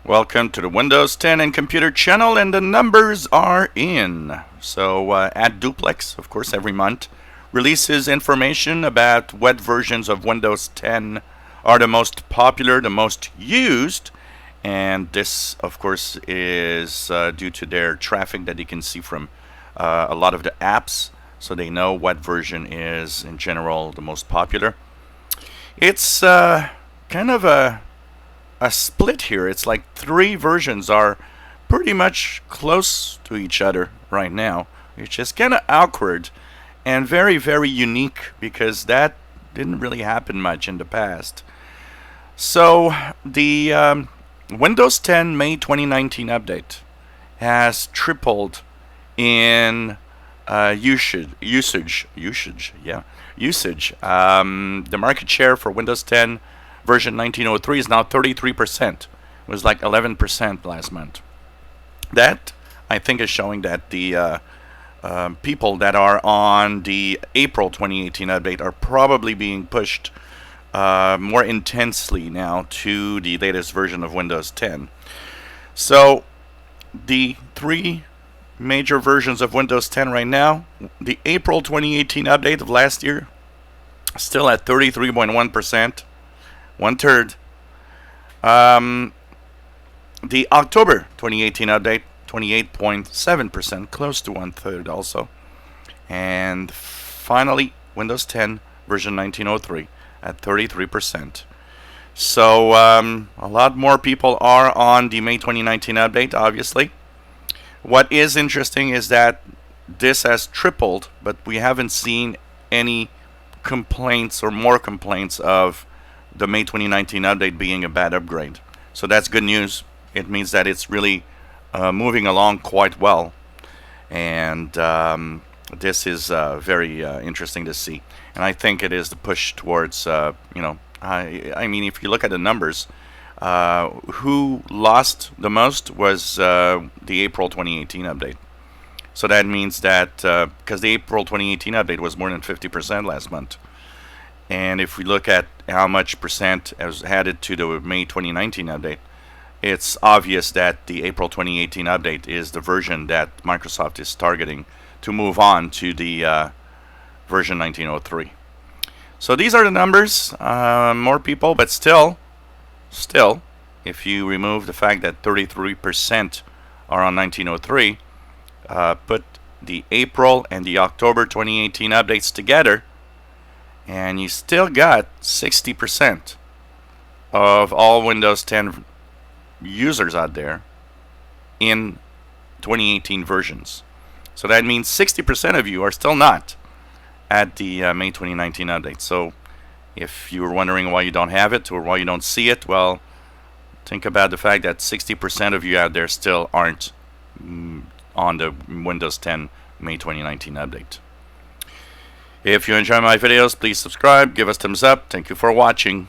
Welcome to the Windows 10 and Computer channel, and the numbers are in. So, AdDuplex, of course, every month releases information about what versions of Windows 10 are the most popular, the most used, and this, of course, is due to their traffic that you can see from a lot of the apps, so they know what version is, in general, the most popular. It's kind of a split here. It's like three versions are pretty much close to each other right now, which is kind of awkward and very, very unique because that didn't really happen much in the past. So, the Windows 10 May 2019 update has tripled in usage. The market share for Windows 10 version 1903 is now 33%. It was like 11% last month. That, I think, is showing that the people that are on the April 2018 update are probably being pushed more intensely now to the latest version of Windows 10. So, the three major versions of Windows 10 right now, the April 2018 update of last year, still at 33.1%. 1/3. The October 2018 update, 28.7%, close to 1/3 also. And finally, Windows 10 version 1903 at 33%. So a lot more people are on the May 2019 update, obviously. What is interesting is that this has tripled, but we haven't seen any complaints or more complaints of the May 2019 update being a bad upgrade. So that's good news. It means that it's really moving along quite well. And this is very interesting to see. And I think it is the push towards, I mean, if you look at the numbers, who lost the most was the April 2018 update. So that means that, because the April 2018 update was more than 50% last month. And if we look at how much percent was added to the May 2019 update, it's obvious that the April 2018 update is the version that Microsoft is targeting to move on to the version 1903. So these are the numbers. More people, but still, if you remove the fact that 33% are on 1903, put the April and the October 2018 updates together, and you still got 60% of all Windows 10 users out there in 2018 versions. So that means 60% of you are still not at the May 2019 update. So if you were wondering why you don't have it or why you don't see it, well, think about the fact that 60% of you out there still aren't on the Windows 10 May 2019 update. If you enjoy my videos, please subscribe, give us thumbs up. Thank you for watching.